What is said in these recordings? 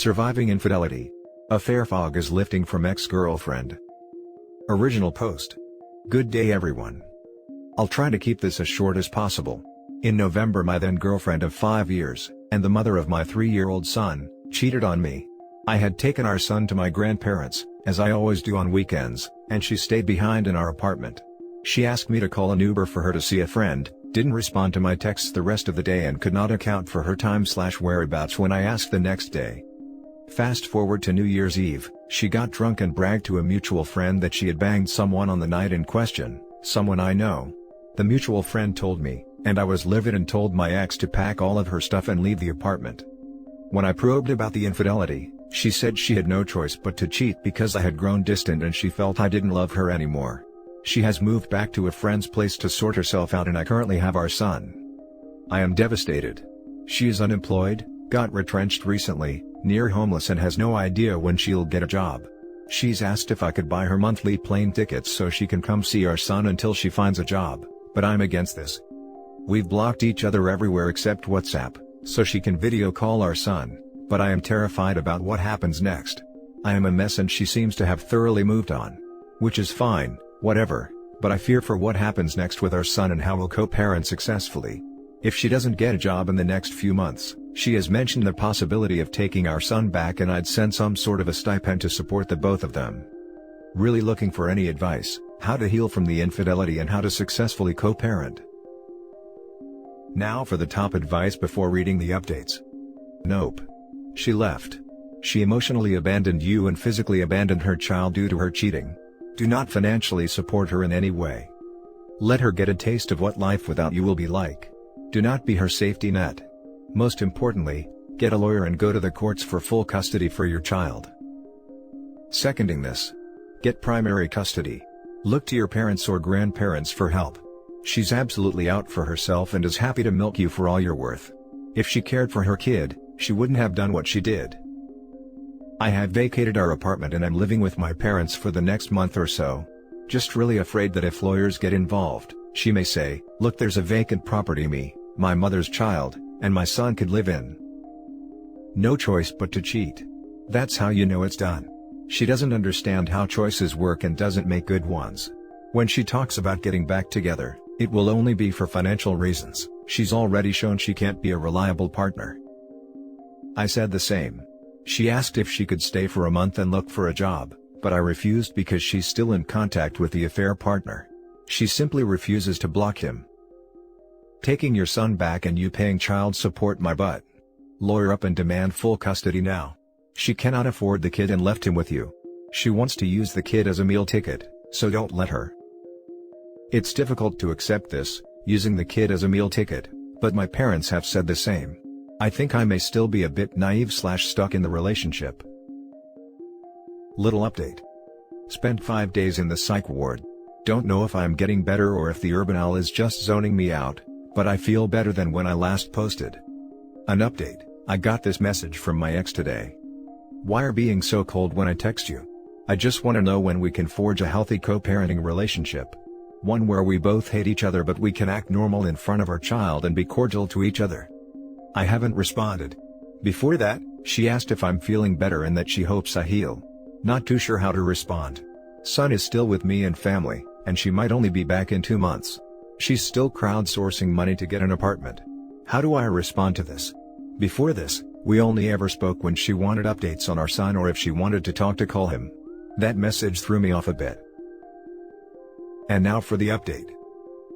Surviving infidelity. Affair fog is lifting from ex-girlfriend. Original post. Good day everyone. I'll try to keep this as short as possible. In November, my then girlfriend of 5 years, and the mother of my 3-year-old son, cheated on me. I had taken our son to my grandparents, as I always do on weekends, and she stayed behind in our apartment. She asked me to call an Uber for her to see a friend, didn't respond to my texts the rest of the day, and could not account for her time/whereabouts when I asked the next day. Fast forward to New Year's Eve, she got drunk and bragged to a mutual friend that she had banged someone on the night in question, someone I know. The mutual friend told me, and I was livid and told my ex to pack all of her stuff and leave the apartment. When I probed about the infidelity, she said she had no choice but to cheat because I had grown distant and she felt I didn't love her anymore. She has moved back to a friend's place to sort herself out, and I currently have our son. I am devastated. She is unemployed, got retrenched recently, near homeless, and has no idea when she'll get a job. She's asked if I could buy her monthly plane tickets so she can come see our son until she finds a job, but I'm against this. We've blocked each other everywhere except WhatsApp, so she can video call our son, but I am terrified about what happens next. I am a mess and she seems to have thoroughly moved on. Which is fine, whatever, but I fear for what happens next with our son and how we'll co-parent successfully. If she doesn't get a job in the next few months, she has mentioned the possibility of taking our son back, and I'd send some sort of a stipend to support the both of them. Really looking for any advice, how to heal from the infidelity and how to successfully co-parent. Now for the top advice before reading the updates. Nope. She left. She emotionally abandoned you and physically abandoned her child due to her cheating. Do not financially support her in any way. Let her get a taste of what life without you will be like. Do not be her safety net. Most importantly, get a lawyer and go to the courts for full custody for your child. Seconding this. Get primary custody. Look to your parents or grandparents for help. She's absolutely out for herself and is happy to milk you for all you're worth. If she cared for her kid, she wouldn't have done what she did. I have vacated our apartment and I'm living with my parents for the next month or so. Just really afraid that if lawyers get involved, she may say, "Look, there's a vacant property me, my mother's child, and my son could live in." No choice but to cheat. That's how you know it's done. She doesn't understand how choices work and doesn't make good ones. When she talks about getting back together, it will only be for financial reasons. She's already shown she can't be a reliable partner. I said the same. She asked if she could stay for a month and look for a job, but I refused because she's still in contact with the affair partner. She simply refuses to block him. Taking your son back and you paying child support, my butt. Lawyer up and demand full custody now. She cannot afford the kid and left him with you. She wants to use the kid as a meal ticket, so don't let her. It's difficult to accept this, using the kid as a meal ticket, but my parents have said the same. I think I may still be a bit naive/stuck in the relationship. Little update. Spent 5 days in the psych ward. Don't know if I'm getting better or if the urban owl is just zoning me out, but I feel better than when I last posted. An update. I got this message from my ex today. "Why are being so cold when I text you? I just want to know when we can forge a healthy co-parenting relationship. One where we both hate each other but we can act normal in front of our child and be cordial to each other." I haven't responded. Before that, she asked if I'm feeling better and that she hopes I heal. Not too sure how to respond. Son is still with me and family, and she might only be back in 2 months. She's still crowdsourcing money to get an apartment. How do I respond to this? Before this, we only ever spoke when she wanted updates on our son or if she wanted to talk to call him. That message threw me off a bit. And now for the update.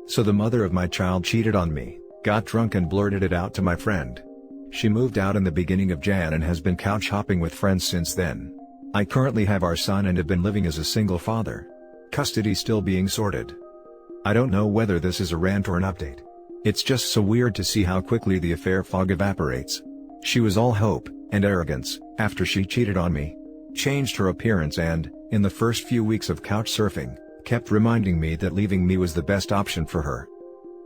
So the mother of my child cheated on me, got drunk and blurted it out to my friend. She moved out in the beginning of Jan and has been couch hopping with friends since then. I currently have our son and have been living as a single father. Custody still being sorted. I don't know whether this is a rant or an update. It's just so weird to see how quickly the affair fog evaporates. She was all hope and arrogance after she cheated on me. Changed her appearance and, in the first few weeks of couch surfing, kept reminding me that leaving me was the best option for her.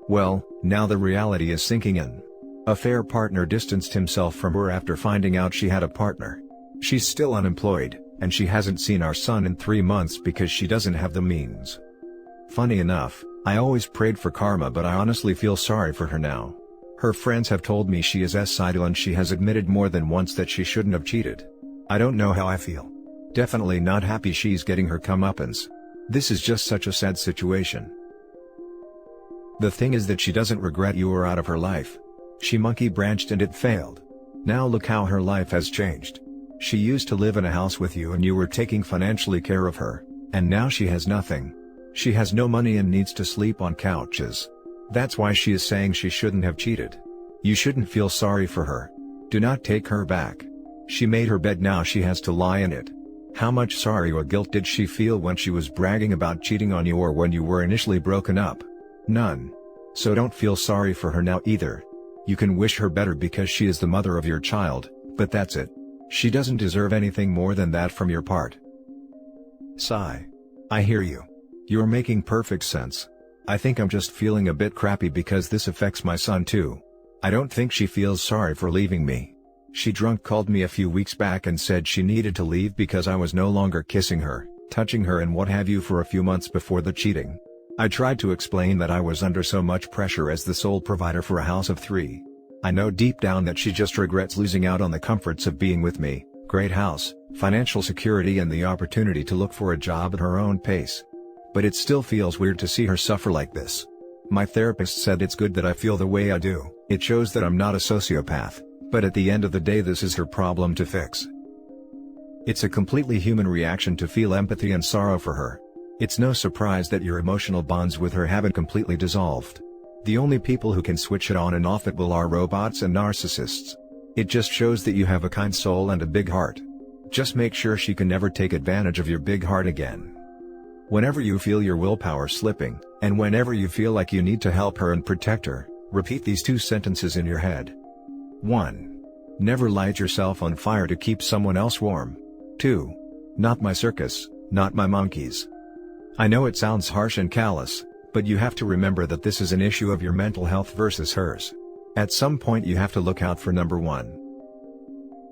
Well, now the reality is sinking in. Affair partner distanced himself from her after finding out she had a partner. She's still unemployed, and she hasn't seen our son in 3 months because she doesn't have the means. Funny enough, I always prayed for karma, but I honestly feel sorry for her now. Her friends have told me she is cidal and she has admitted more than once that she shouldn't have cheated. I don't know how I feel. Definitely not happy she's getting her comeuppance. This is just such a sad situation. The thing is that she doesn't regret you or out of her life. She monkey branched and it failed. Now look how her life has changed. She used to live in a house with you and you were taking financially care of her, and now she has nothing. She has no money and needs to sleep on couches. That's why she is saying she shouldn't have cheated. You shouldn't feel sorry for her. Do not take her back. She made her bed, now she has to lie in it. How much sorry or guilt did she feel when she was bragging about cheating on you or when you were initially broken up? None. So don't feel sorry for her now either. You can wish her better because she is the mother of your child, but that's it. She doesn't deserve anything more than that from your part. Sigh. I hear you. You're making perfect sense. I think I'm just feeling a bit crappy because this affects my son too. I don't think she feels sorry for leaving me. She drunk called me a few weeks back and said she needed to leave because I was no longer kissing her, touching her and what have you for a few months before the cheating. I tried to explain that I was under so much pressure as the sole provider for a house of 3. I know deep down that she just regrets losing out on the comforts of being with me, great house, financial security and the opportunity to look for a job at her own pace. But it still feels weird to see her suffer like this. My therapist said it's good that I feel the way I do, it shows that I'm not a sociopath, but at the end of the day this is her problem to fix. It's a completely human reaction to feel empathy and sorrow for her. It's no surprise that your emotional bonds with her haven't completely dissolved. The only people who can switch it on and off at will are robots and narcissists. It just shows that you have a kind soul and a big heart. Just make sure she can never take advantage of your big heart again. Whenever you feel your willpower slipping, and whenever you feel like you need to help her and protect her, repeat these 2 sentences in your head. 1. Never light yourself on fire to keep someone else warm. 2. Not my circus, not my monkeys. I know it sounds harsh and callous, but you have to remember that this is an issue of your mental health versus hers. At some point you have to look out for number 1.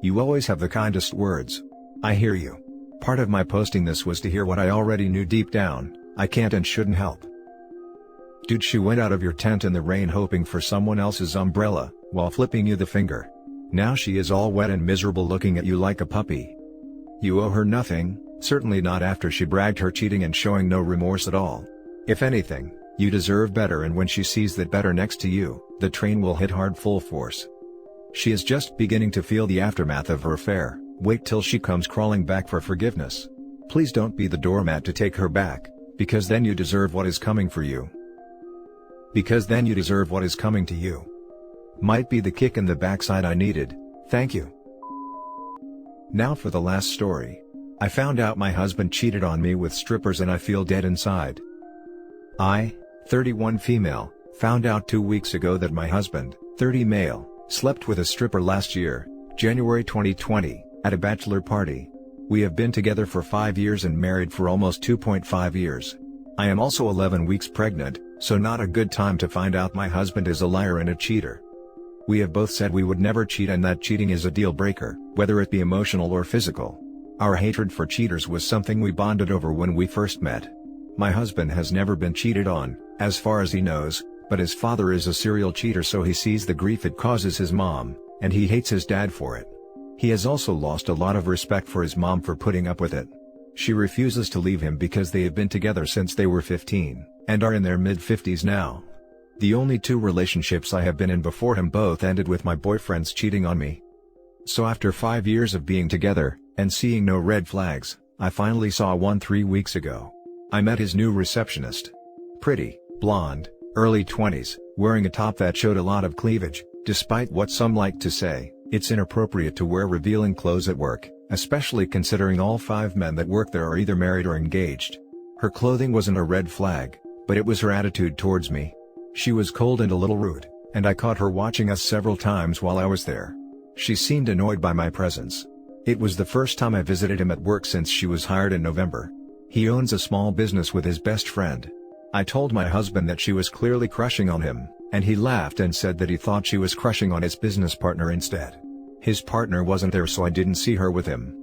You always have the kindest words. I hear you. Part of my posting this was to hear what I already knew deep down, I can't and shouldn't help. Dude, she went out of your tent in the rain hoping for someone else's umbrella, while flipping you the finger. Now she is all wet and miserable looking at you like a puppy. You owe her nothing, certainly not after she bragged her cheating and showing no remorse at all. If anything, you deserve better, and when she sees that better next to you, the train will hit hard full force. She is just beginning to feel the aftermath of her affair. Wait till she comes crawling back for forgiveness. Please don't be the doormat to take her back, because then you deserve what is coming for you. Because then you deserve what is coming to you. Might be the kick in the backside I needed, thank you. Now for the last story. I found out my husband cheated on me with strippers and I feel dead inside. I, 31 female, found out 2 weeks ago that my husband, 30 male, slept with a stripper last year, January 2020. At a bachelor party. We have been together for 5 years and married for almost 2.5 years. I am also 11 weeks pregnant, so not a good time to find out my husband is a liar and a cheater. We have both said we would never cheat and that cheating is a deal breaker, whether it be emotional or physical. Our hatred for cheaters was something we bonded over when we first met. My husband has never been cheated on, as far as he knows, but his father is a serial cheater, so he sees the grief it causes his mom, and he hates his dad for it. He has also lost a lot of respect for his mom for putting up with it. She refuses to leave him because they have been together since they were 15, and are in their mid-50s now. The only 2 relationships I have been in before him both ended with my boyfriends cheating on me. So after 5 years of being together, and seeing no red flags, I finally saw one 3 weeks ago. I met his new receptionist. Pretty, blonde, early 20s, wearing a top that showed a lot of cleavage. Despite what some like to say, it's inappropriate to wear revealing clothes at work, especially considering all 5 men that work there are either married or engaged. Her clothing wasn't a red flag, but it was her attitude towards me. She was cold and a little rude, and I caught her watching us several times while I was there. She seemed annoyed by my presence. It was the first time I visited him at work since she was hired in November. He owns a small business with his best friend. I told my husband that she was clearly crushing on him, and he laughed and said that he thought she was crushing on his business partner instead. His partner wasn't there, so I didn't see her with him.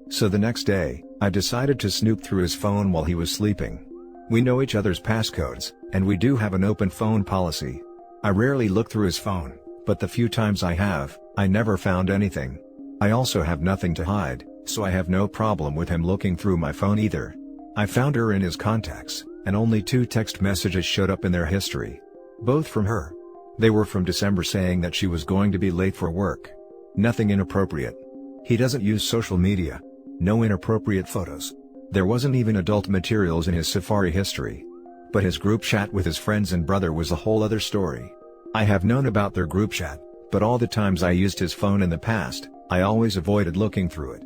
So the next day, I decided to snoop through his phone while he was sleeping. We know each other's passcodes, and we do have an open phone policy. I rarely look through his phone, But the few times I have, I never found anything. I also have nothing to hide, so I have no problem with him looking through my phone either. I found her in his contacts, and only 2 text messages showed up in their history. Both from her. They were from December saying that she was going to be late for work. Nothing inappropriate. He doesn't use social media. No inappropriate photos. There wasn't even adult materials in his Safari history. But his group chat with his friends and brother was a whole other story. I have known about their group chat, but all the times I used his phone in the past, I always avoided looking through it.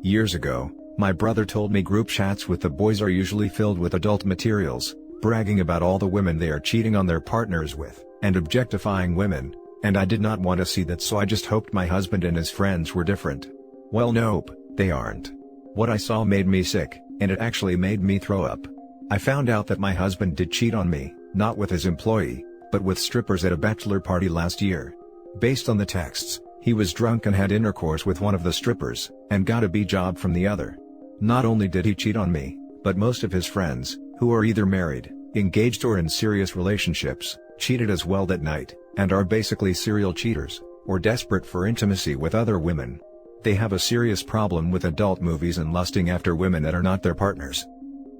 Years ago, my brother told me group chats with the boys are usually filled with adult materials, bragging about all the women they are cheating on their partners with, and objectifying women, and I did not want to see that, so I just hoped my husband and his friends were different. Well, nope, they aren't. What I saw made me sick, and it actually made me throw up. I found out that my husband did cheat on me, not with his employee, but with strippers at a bachelor party last year. Based on the texts, he was drunk and had intercourse with one of the strippers, and got a B job from the other. Not only did he cheat on me, but most of his friends, who are either married, engaged or in serious relationships, cheated as well that night, and are basically serial cheaters, or desperate for intimacy with other women. They have a serious problem with adult movies and lusting after women that are not their partners.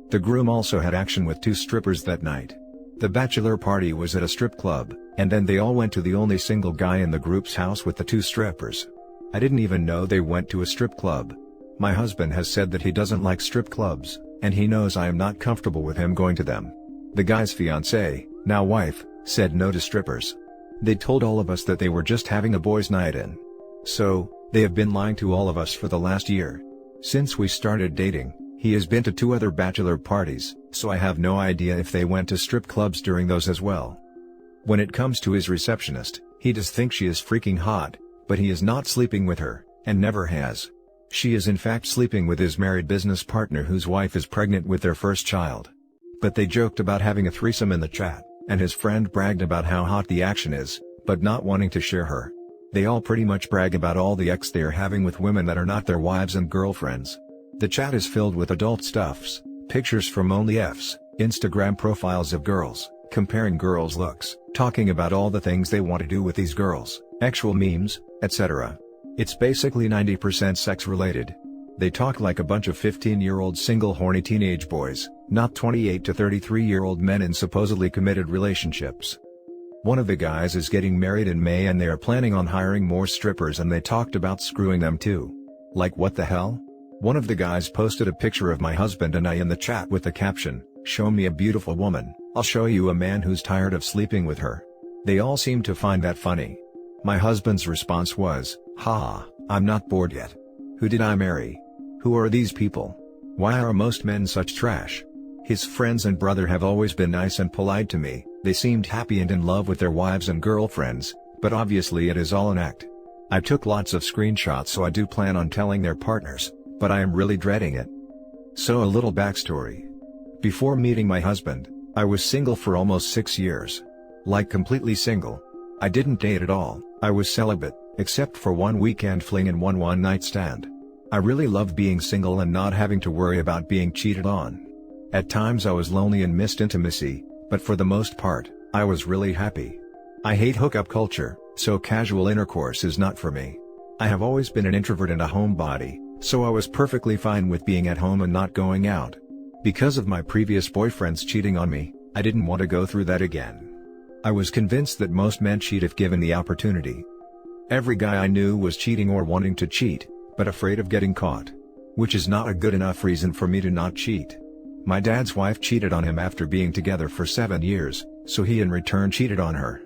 The groom also had action with 2 strippers that night. The bachelor party was at a strip club, and then they all went to the only single guy in the group's house with the 2 strippers. I didn't even know they went to a strip club. My husband has said that he doesn't like strip clubs, and he knows I am not comfortable with him going to them. The guy's fiancée, now wife, said no to strippers. They told all of us that they were just having a boys' night in. So, they have been lying to all of us for the last year. Since we started dating, he has been to 2 other bachelor parties, so I have no idea if they went to strip clubs during those as well. When it comes to his receptionist, he does think she is freaking hot, but he is not sleeping with her, and never has. She is in fact sleeping with his married business partner whose wife is pregnant with their first child. But they joked about having a threesome in the chat, and his friend bragged about how hot the action is, but not wanting to share her. They all pretty much brag about all the ex they are having with women that are not their wives and girlfriends. The chat is filled with adult stuffs, pictures from OnlyFs, Instagram profiles of girls, comparing girls' looks, talking about all the things they want to do with these girls, actual memes, etc. It's basically 90% sex related. They talk like a bunch of 15-year-old single horny teenage boys, not 28 to 33-year-old men in supposedly committed relationships. One of the guys is getting married in May and they are planning on hiring more strippers, and they talked about screwing them too. Like what the hell? One of the guys posted a picture of my husband and I in the chat with the caption, "Show me a beautiful woman, I'll show you a man who's tired of sleeping with her." They all seem to find that funny. My husband's response was, "Haha, I'm not bored yet. Who did I marry? Who are these people? Why are most men such trash?" His friends and brother have always been nice and polite to me. They seemed happy and in love with their wives and girlfriends, but obviously it is all an act. I took lots of screenshots, so I do plan on telling their partners, but I am really dreading it. So a little backstory. Before meeting my husband, I was single for almost 6 years. Like completely single. I didn't date at all, I was celibate, except for one weekend fling and one one-night stand. I really loved being single and not having to worry about being cheated on. At times I was lonely and missed intimacy, but for the most part, I was really happy. I hate hookup culture, so casual intercourse is not for me. I have always been an introvert and a homebody, so I was perfectly fine with being at home and not going out. Because of my previous boyfriends cheating on me, I didn't want to go through that again. I was convinced that most men cheat if given the opportunity. Every guy I knew was cheating or wanting to cheat, but afraid of getting caught. Which is not a good enough reason for me to not cheat. My dad's wife cheated on him after being together for 7 years, so he in return cheated on her.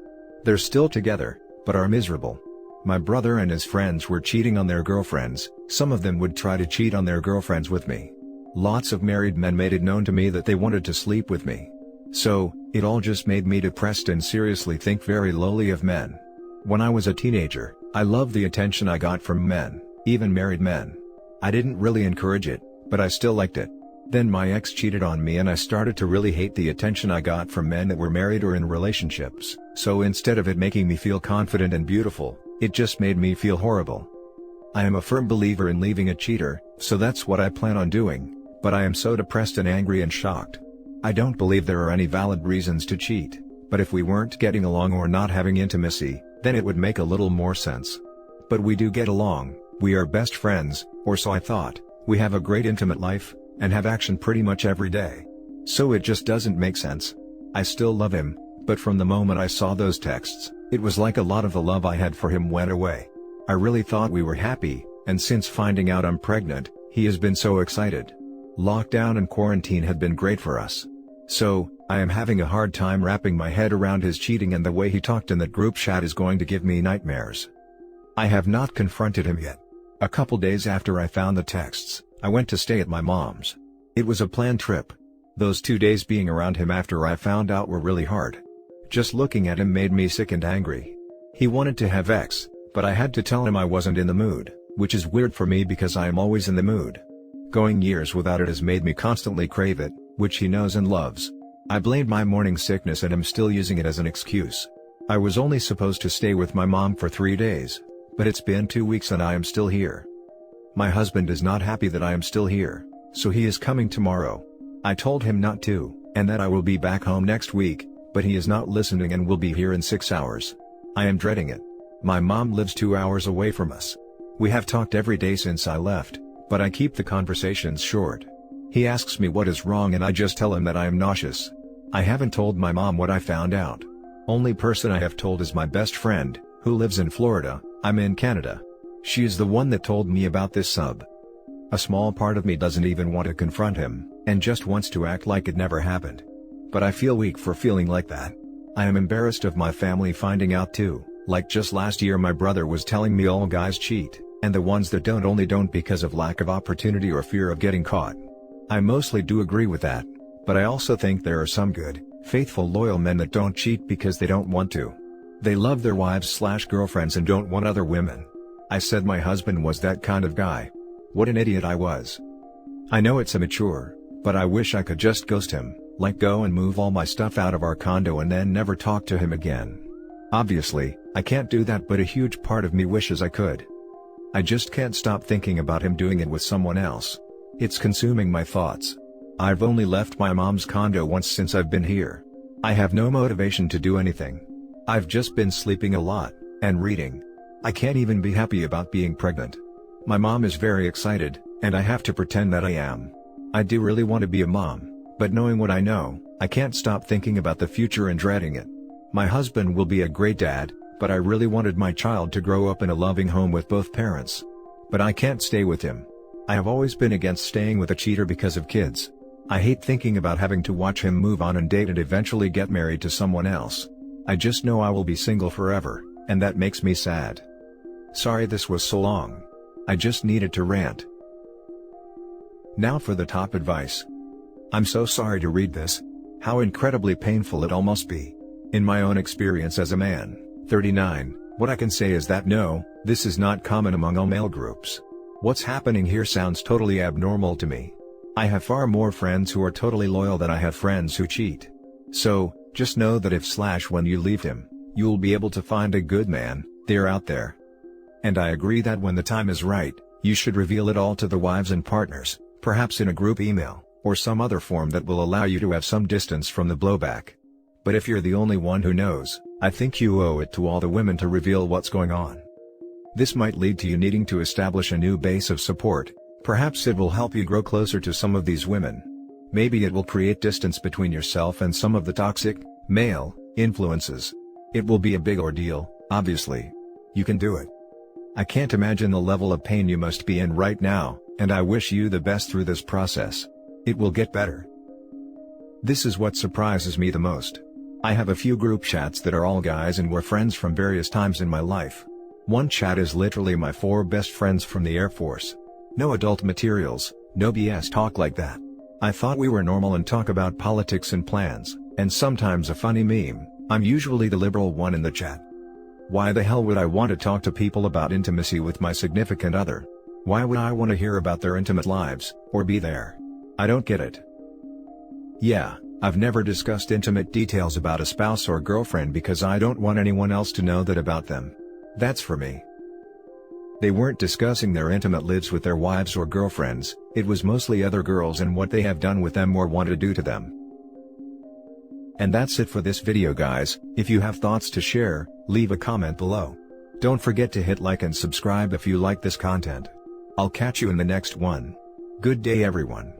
They're still together, but are miserable. My brother and his friends were cheating on their girlfriends, some of them would try to cheat on their girlfriends with me. Lots of married men made it known to me that they wanted to sleep with me. So, it all just made me depressed and seriously think very lowly of men. When I was a teenager, I loved the attention I got from men, even married men. I didn't really encourage it, but I still liked it. Then my ex cheated on me and I started to really hate the attention I got from men that were married or in relationships, so instead of it making me feel confident and beautiful, it just made me feel horrible. I am a firm believer in leaving a cheater, so that's what I plan on doing, but I am so depressed and angry and shocked. I don't believe there are any valid reasons to cheat, But if we weren't getting along or not having intimacy, then it would make a little more sense. But we do get along, we are best friends, or so I thought, we have a great intimate life, and have action pretty much every day. So it just doesn't make sense. I still love him, but from the moment I saw those texts, it was like a lot of the love I had for him went away. I really thought we were happy, and since finding out I'm pregnant, he has been so excited. Lockdown and quarantine had been great for us. So, I am having a hard time wrapping my head around his cheating, and the way he talked in that group chat is going to give me nightmares. I have not confronted him yet. A couple days after I found the texts, I went to stay at my mom's. It was a planned trip. Those 2 days being around him after I found out were really hard. Just looking at him made me sick and angry. He wanted to have sex, but I had to tell him I wasn't in the mood, which is weird for me because I am always in the mood. Going years without it has made me constantly crave it, which he knows and loves. I blamed my morning sickness and am still using it as an excuse. I was only supposed to stay with my mom for 3 days, but it's been 2 weeks and I am still here. My husband is not happy that I am still here, so he is coming tomorrow. I told him not to, and that I will be back home next week, but he is not listening and will be here in 6 hours. I am dreading it. My mom lives 2 hours away from us. We have talked every day since I left, but I keep the conversations short. He asks me what is wrong and I just tell him that I am nauseous. I haven't told my mom what I found out. Only person I have told is my best friend, who lives in Florida. I'm in Canada. She is the one that told me about this sub. A small part of me doesn't even want to confront him, and just wants to act like it never happened. But I feel weak for feeling like that. I am embarrassed of my family finding out too, like just last year my brother was telling me all guys cheat, and the ones that don't only don't because of lack of opportunity or fear of getting caught. I mostly do agree with that, but I also think there are some good, faithful loyal men that don't cheat because they don't want to. They love their wives/girlfriends and don't want other women. I said my husband was that kind of guy. What an idiot I was. I know it's immature, but I wish I could just ghost him, like go and move all my stuff out of our condo and then never talk to him again. Obviously, I can't do that, but a huge part of me wishes I could. I just can't stop thinking about him doing it with someone else. It's consuming my thoughts. I've only left my mom's condo once since I've been here. I have no motivation to do anything. I've just been sleeping a lot, and reading. I can't even be happy about being pregnant. My mom is very excited, and I have to pretend that I am. I do really want to be a mom, but knowing what I know, I can't stop thinking about the future and dreading it. My husband will be a great dad, but I really wanted my child to grow up in a loving home with both parents. But I can't stay with him. I have always been against staying with a cheater because of kids. I hate thinking about having to watch him move on and date and eventually get married to someone else. I just know I will be single forever, and that makes me sad. Sorry this was so long. I just needed to rant. Now for the top advice. I'm so sorry to read this. How incredibly painful it all must be. In my own experience as a man, 39, what I can say is that no, this is not common among all male groups. What's happening here sounds totally abnormal to me. I have far more friends who are totally loyal than I have friends who cheat. So, just know that if/when you leave him, you'll be able to find a good man, they're out there. And I agree that when the time is right, you should reveal it all to the wives and partners, perhaps in a group email, or some other form that will allow you to have some distance from the blowback. But if you're the only one who knows, I think you owe it to all the women to reveal what's going on. This might lead to you needing to establish a new base of support. Perhaps it will help you grow closer to some of these women. Maybe it will create distance between yourself and some of the toxic, male, influences. It will be a big ordeal, obviously. You can do it. I can't imagine the level of pain you must be in right now, and I wish you the best through this process. It will get better. This is what surprises me the most. I have a few group chats that are all guys and we're friends from various times in my life. One chat is literally my 4 best friends from the Air Force. No adult materials, no BS talk like that. I thought we were normal and talk about politics and plans, and sometimes a funny meme. I'm usually the liberal one in the chat. Why the hell would I want to talk to people about intimacy with my significant other? Why would I want to hear about their intimate lives, or be there? I don't get it. Yeah, I've never discussed intimate details about a spouse or girlfriend because I don't want anyone else to know that about them. That's for me. They weren't discussing their intimate lives with their wives or girlfriends, it was mostly other girls and what they have done with them or want to do to them. And that's it for this video guys. If you have thoughts to share, leave a comment below. Don't forget to hit like and subscribe if you like this content. I'll catch you in the next one. Good day everyone.